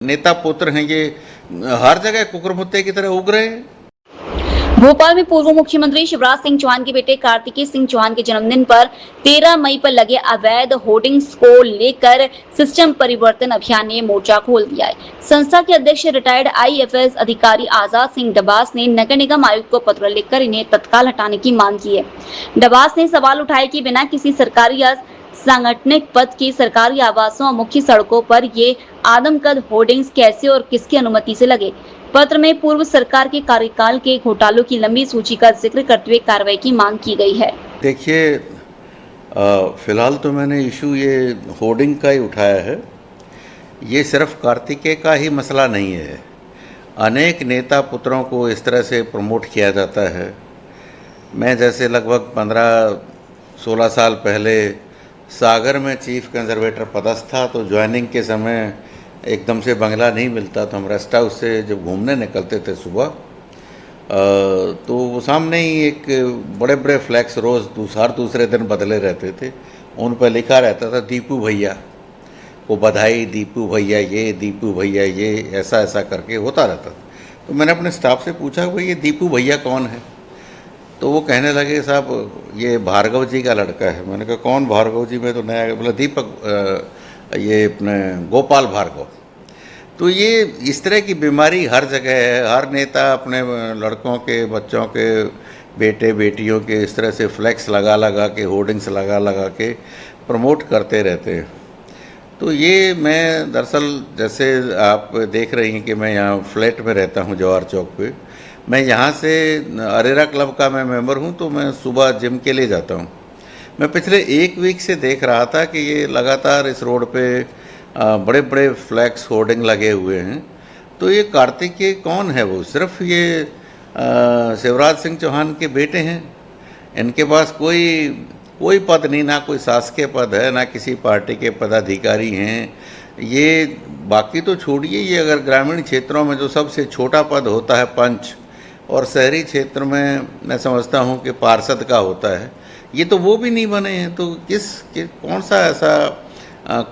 नेता पुत्र हैं ये हर जगह कुकुरमुत्ते की तरह उग रहे हैं। भोपाल में पूर्व मुख्यमंत्री शिवराज सिंह चौहान के बेटे कार्तिकेय सिंह चौहान के जन्मदिन पर 13 मई पर लगे अवैध होर्डिंग्स को लेकर सिस्टम परिवर्तन अभियान ने मोर्चा खोल दिया है। संस्था के अध्यक्ष रिटायर्ड आईएफएस अधिकारी आजाद सिंह डबास ने नगर निगम आयुक्त को पत्र लिखकर इन्हें तत्काल हटाने की मांग की है। डबास ने सवाल उठाया कि बिना किसी सरकारी या सांगठनिक पद के सरकारी आवासों और मुख्य सड़कों पर ये आदमकद होर्डिंग्स कैसे और किसकी अनुमति से लगे। पत्र में पूर्व सरकार के कार्यकाल के घोटालों की लंबी सूची का जिक्र करते हुए कार्रवाई की मांग की गई है। देखिए, फिलहाल तो मैंने इशू ये होर्डिंग का ही उठाया है। ये सिर्फ कार्तिकेय का ही मसला नहीं है। अनेक नेता पुत्रों को इस तरह से प्रमोट किया जाता है। मैं जैसे लगभग 15-16 साल पहले सागर में चीफ कंजर्वेटर पदस्थ था, तो ज्वाइनिंग के समय एकदम से बंगला नहीं मिलता, तो हम रेस्ट हाउस से जब घूमने निकलते थे सुबह, तो वो सामने ही एक बड़े बड़े फ्लैक्स रोज़ हर दूसरे दिन बदले रहते थे। उन पर लिखा रहता था दीपू भैया को बधाई, दीपू भैया ये, दीपू भैया ये, ऐसा ऐसा करके होता रहता था। तो मैंने अपने स्टाफ से पूछा भाई ये दीपू भैया कौन है? तो वो कहने लगे साहब ये भार्गव जी का लड़का है। मैंने कहा कौन भार्गव जी? मैं तो नया, बोला दीपक, ये अपने गोपाल भार्गव। तो ये इस तरह की बीमारी हर जगह है। हर नेता अपने लड़कों के, बच्चों के, बेटे बेटियों के इस तरह से फ्लैक्स लगा लगा के, होर्डिंग्स लगा लगा के प्रमोट करते रहते हैं। तो ये मैं दरअसल, जैसे आप देख रही हैं कि मैं यहाँ फ्लैट में रहता हूँ जवाहर चौक पे। मैं यहाँ से अरेरा क्लब का मैं मेंबर हूँ, तो मैं सुबह जिम के लिए जाता हूँ। मैं पिछले 1 वीक से देख रहा था कि ये लगातार इस रोड पे बड़े बड़े फ्लैक्स होर्डिंग लगे हुए हैं। तो ये कार्तिकेय कौन है? वो सिर्फ ये शिवराज सिंह चौहान के बेटे हैं। इनके पास कोई पद नहीं, ना कोई शासकीय पद है, ना किसी पार्टी के पदाधिकारी हैं। ये बाकी तो छोड़िए, ये अगर ग्रामीण क्षेत्रों में जो सबसे छोटा पद होता है पंच, और शहरी क्षेत्र में मैं समझता हूँ कि पार्षद का होता है, ये तो वो भी नहीं बने हैं। तो कौन सा ऐसा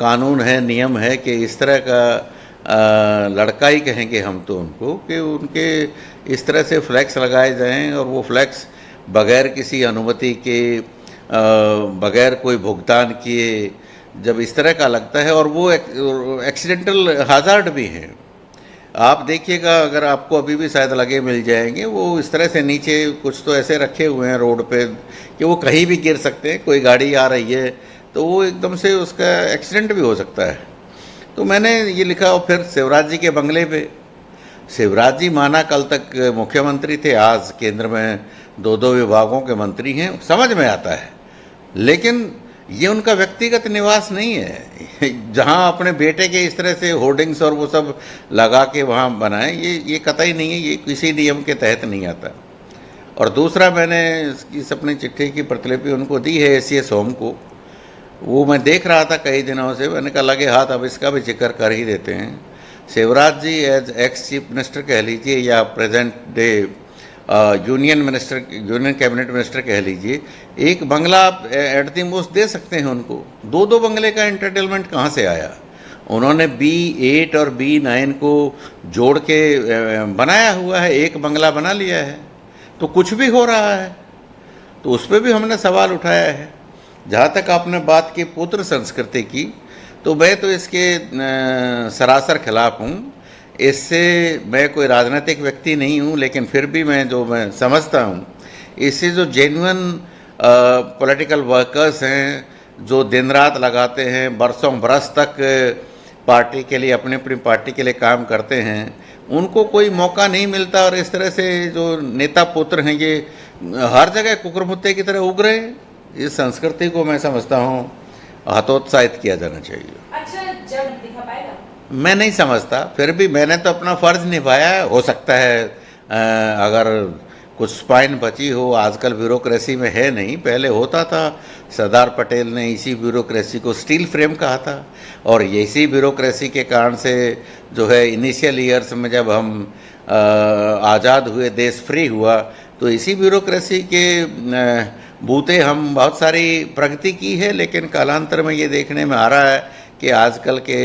कानून है, नियम है कि इस तरह का लड़का ही कहेंगे हम तो उनको, कि उनके इस तरह से फ्लैक्स लगाए जाएं, और वो फ्लैक्स बगैर किसी अनुमति के, बगैर कोई भुगतान किए जब इस तरह का लगता है, और वो एक्सीडेंटल हाजार्ड भी हैं। आप देखिएगा, अगर आपको अभी भी शायद लगे मिल जाएंगे, वो इस तरह से नीचे कुछ तो ऐसे रखे हुए हैं रोड पे कि वो कहीं भी गिर सकते हैं। कोई गाड़ी आ रही है तो वो एकदम से उसका एक्सीडेंट भी हो सकता है। तो मैंने ये लिखा। और फिर शिवराज जी के बंगले पे, शिवराज जी माना कल तक मुख्यमंत्री थे, आज केंद्र में 2-2 विभागों के मंत्री हैं, समझ में आता है। लेकिन ये उनका व्यक्तिगत निवास नहीं है जहां अपने बेटे के इस तरह से होर्डिंग्स और वो सब लगा के वहां बनाए, ये कतई नहीं है, ये किसी नियम के तहत नहीं आता। और दूसरा, मैंने इस अपनी चिट्ठी की प्रतिलिपि उनको दी है एसीएस होम को। वो मैं देख रहा था कई दिनों से, मैंने कहा लगे हाथ अब इसका भी जिक्र कर ही देते हैं। Shivraj ji as ex chief minister कह लीजिए, या present day union cabinet minister कह लीजिए, एक बंगला आप एट द मोस्ट दे सकते हैं उनको। 2-2 बंगले का एंटरटेनमेंट कहाँ से आया? उन्होंने B8 और B9 को जोड़ के बनाया हुआ है, एक बंगला बना लिया है। तो कुछ भी हो रहा है, तो उस पर भी हमने सवाल उठाया है। जहाँ तक आपने बात की पुत्र संस्कृति की, तो मैं तो इसके सरासर खिलाफ हूँ। इससे मैं कोई राजनीतिक व्यक्ति नहीं हूँ, लेकिन फिर भी मैं समझता हूँ, इससे जो जेन्युइन पॉलिटिकल वर्कर्स हैं, जो दिन रात लगाते हैं, बरसों बरस तक पार्टी के लिए, अपनी अपनी पार्टी के लिए काम करते हैं, उनको कोई मौका नहीं मिलता। और इस तरह से जो नेता पुत्र हैं ये हर जगह कुकुरमुत्ते की तरह उग रहे हैं। इस संस्कृति को मैं समझता हूँ हतोत्साहित किया जाना चाहिए। अच्छा, जब दिखा पाएगा? मैं नहीं समझता, फिर भी मैंने तो अपना फ़र्ज़ निभाया है। हो सकता है अगर कुछ स्पाइन बची हो, आजकल ब्यूरोक्रेसी में है नहीं, पहले होता था। सरदार पटेल ने इसी ब्यूरोक्रेसी को स्टील फ्रेम कहा था, और इसी ब्यूरोक्रेसी के कारण से जो है इनिशियल ईयर्स में जब हम आज़ाद हुए, देश फ्री हुआ, तो इसी ब्यूरोक्रेसी के बूते हम बहुत सारी प्रगति की है। लेकिन कालांतर में ये देखने में आ रहा है कि आजकल के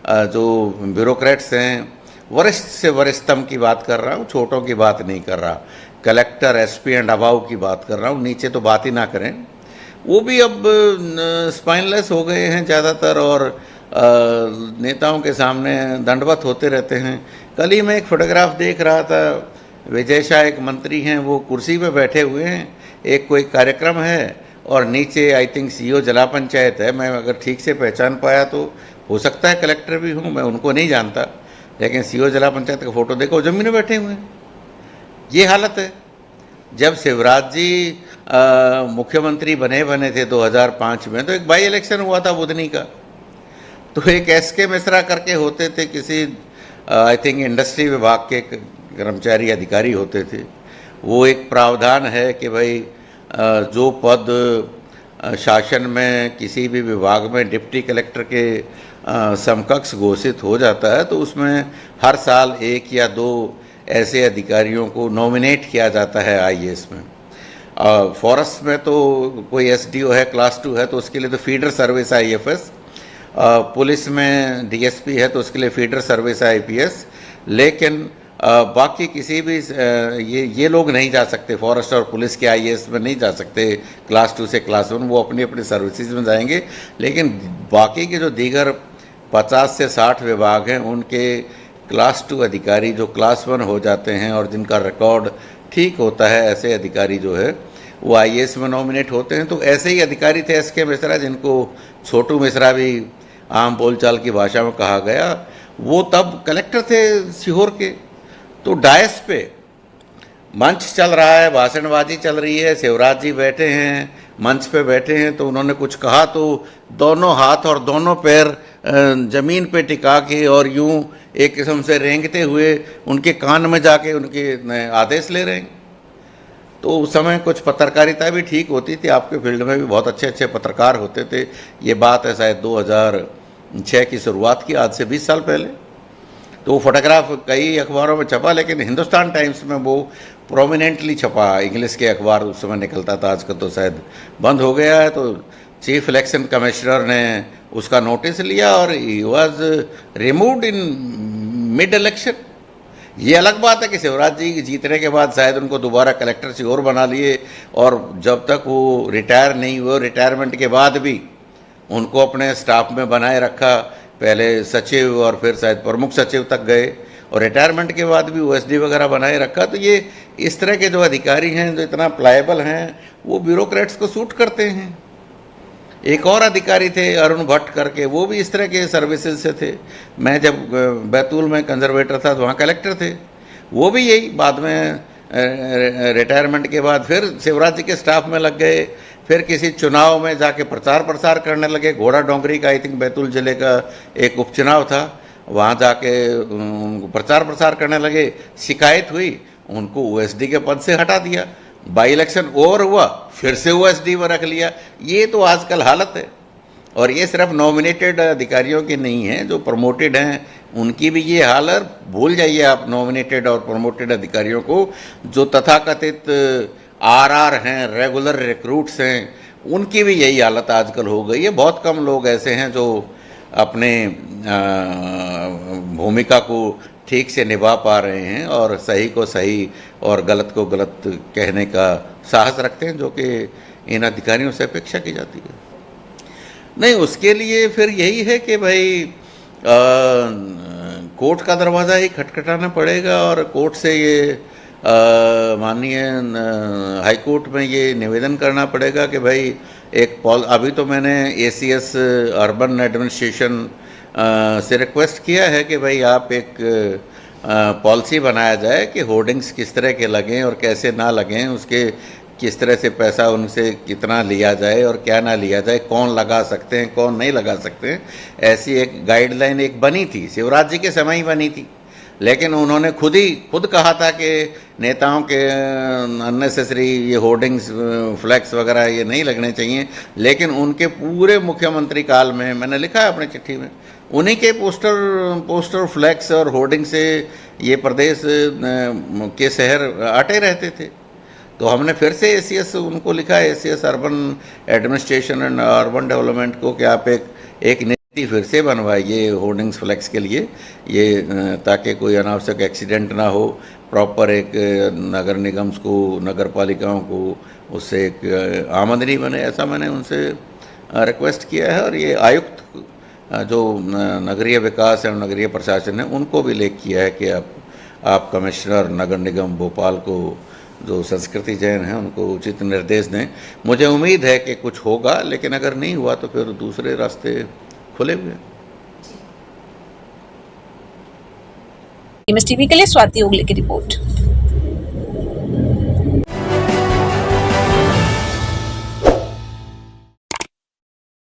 जो ब्यूरोक्रेट्स हैं, वरिष्ठ से वरिष्ठतम की बात कर रहा हूँ, छोटों की बात नहीं कर रहा, कलेक्टर एसपी एंड अबाव की बात कर रहा हूँ, नीचे तो बात ही ना करें, वो भी अब स्पाइनलेस हो गए हैं ज़्यादातर और नेताओं के सामने दंडवत होते रहते हैं। कल ही मैं एक फोटोग्राफ देख रहा था, विजय शाह एक मंत्री हैं, वो कुर्सी पे बैठे हुए हैं, एक कोई कार्यक्रम है और नीचे आई थिंक सीईओ जिला पंचायत है, मैं अगर ठीक से पहचान पाया तो हो सकता है कलेक्टर भी हूँ, मैं उनको नहीं जानता, लेकिन सीईओ जिला पंचायत का फ़ोटो देखो, जमीन में बैठे हुए हैं। ये हालत है। जब शिवराज जी मुख्यमंत्री बने थे 2005 में, तो एक बाई इलेक्शन हुआ था बुधनी का, तो एक एसके मिश्रा करके होते थे, किसी आई थिंक इंडस्ट्री विभाग के कर्मचारी अधिकारी होते थे। वो एक प्रावधान है कि भाई जो पद शासन में किसी भी विभाग में डिप्टी कलेक्टर के समकक्ष घोषित हो जाता है, तो उसमें हर साल 1 या 2 ऐसे अधिकारियों को नॉमिनेट किया जाता है आईएएस में। फॉरेस्ट में तो कोई एसडीओ है, क्लास 2 है, तो उसके लिए तो फीडर सर्विस आईएफएस, पुलिस में डीएसपी है तो उसके लिए फीडर सर्विस आईपीएस, लेकिन बाकी किसी भी ये लोग नहीं जा सकते, फॉरेस्ट और पुलिस के आईएएस में नहीं जा सकते क्लास 2 से क्लास 1, वो अपनी अपनी सर्विसेज में जाएंगे। लेकिन बाकी के जो दीगर 50 से 60 विभाग हैं, उनके क्लास 2 अधिकारी जो क्लास 1 हो जाते हैं और जिनका रिकॉर्ड ठीक होता है, ऐसे अधिकारी जो है वो आईएएस में नॉमिनेट होते हैं। तो ऐसे ही अधिकारी थे एसके मिश्रा, जिनको छोटू मिश्रा भी आम बोलचाल की भाषा में कहा गया। वो तब कलेक्टर थे सीहोर के। तो डायस पे मंच चल रहा है, भाषणबाजी चल रही है, शिवराज जी बैठे हैं, मंच पे बैठे हैं, तो उन्होंने कुछ कहा तो दोनों हाथ और दोनों पैर ज़मीन पे टिका के और यूं एक किस्म से रेंगते हुए उनके कान में जाके उनके आदेश ले रहे हैं। तो उस समय कुछ पत्रकारिता भी ठीक होती थी, आपके फील्ड में भी बहुत अच्छे अच्छे पत्रकार होते थे। ये बात है शायद 2006 की शुरुआत की, आज से 20 साल पहले। तो वो फोटोग्राफ कई अखबारों में छपा, लेकिन हिंदुस्तान टाइम्स में वो प्रोमिनेंटली छपा, इंग्लिश के अखबार उस समय निकलता था, आजकल तो शायद बंद हो गया है। तो चीफ इलेक्शन कमिश्नर ने उसका नोटिस लिया और he was removed in mid election. ये अलग बात है कि शिवराज जी जीतने के बाद शायद उनको दोबारा कलेक्टर सीहोर बना लिए, और जब तक वो रिटायर नहीं हुए, रिटायरमेंट के बाद भी उनको अपने स्टाफ में बनाए रखा, पहले सचिव और फिर शायद प्रमुख सचिव तक गए, और रिटायरमेंट के बाद भी ओएसडी वगैरह बनाए रखा। तो ये इस तरह के जो अधिकारी हैं, जो इतना प्लायबल हैं, वो ब्यूरोक्रेट्स को सूट करते हैं। एक और अधिकारी थे अरुण भट्ट करके, वो भी इस तरह के सर्विसेज से थे। मैं जब बैतूल में कंजर्वेटर था तो वहाँ कलेक्टर थे, वो भी यही बाद में रिटायरमेंट के बाद फिर शिवराज जी के स्टाफ में लग गए, फिर किसी चुनाव में जाके प्रचार प्रसार करने लगे। घोड़ा डोंगरी का आई थिंक बैतूल जिले का एक उपचुनाव था, वहाँ जाके उनको प्रचार प्रसार करने लगे। शिकायत हुई, उनको ओएसडी के पद से हटा दिया। बाई इलेक्शन ओवर हुआ, फिर से ओएसडी में रख लिया। ये तो आजकल हालत है। और ये सिर्फ नॉमिनेटेड अधिकारियों की नहीं है, जो प्रमोटेड हैं उनकी भी ये हाल है। भूल जाइए आप नॉमिनेटेड और प्रमोटेड अधिकारियों को, जो तथाकथित आरआर हैं, रेगुलर रिक्रूट्स हैं, उनकी भी यही हालत आजकल हो गई है। बहुत कम लोग ऐसे हैं जो अपने भूमिका को ठीक से निभा पा रहे हैं और सही को सही और गलत को गलत कहने का साहस रखते हैं, जो कि इन अधिकारियों से अपेक्षा की जाती है। नहीं, उसके लिए फिर यही है कि भाई कोर्ट का दरवाज़ा ही खटखटाना पड़ेगा, और कोर्ट से ये माननीय हाई कोर्ट में ये निवेदन करना पड़ेगा कि भाई अभी तो मैंने एसीएस अर्बन एडमिनिस्ट्रेशन से रिक्वेस्ट किया है कि भाई आप एक पॉलिसी बनाया जाए कि होर्डिंग्स किस तरह के लगें और कैसे ना लगें, उसके किस तरह से पैसा उनसे कितना लिया जाए और क्या ना लिया जाए, कौन लगा सकते हैं कौन नहीं लगा सकते हैं। ऐसी एक गाइडलाइन एक बनी थी, शिवराज जी के समय ही बनी थी, लेकिन उन्होंने खुद कहा था कि नेताओं के अननेसेसरी ये होर्डिंग्स फ्लैक्स वगैरह ये नहीं लगने चाहिए। लेकिन उनके पूरे मुख्यमंत्री काल में, मैंने लिखा है अपनी चिट्ठी में, उन्हीं के पोस्टर फ्लैक्स और होर्डिंग से ये प्रदेश के शहर अटे रहते थे। तो हमने फिर से एसीएस उनको लिखा है, ACS urban administration and urban development को, कि आप एक फिर से बनवाइए होर्डिंग्स फ्लैक्स के लिए, ये ताकि कोई अनावश्यक एक्सीडेंट ना हो। प्रॉपर एक नगर निगम को, नगर पालिकाओं को उससे एक आमदनी बने, ऐसा मैंने उनसे रिक्वेस्ट किया है। और ये आयुक्त जो नगरीय विकास और नगरीय प्रशासन है उनको भी लेख किया है कि आप कमिश्नर नगर निगम भोपाल को, जो संस्कृति जैन हैं, उनको उचित निर्देश दें। मुझे उम्मीद है कि कुछ होगा, लेकिन अगर नहीं हुआ तो फिर दूसरे रास्ते खुले हुए हैं। टीवी के लिए स्वाति उगले की रिपोर्ट।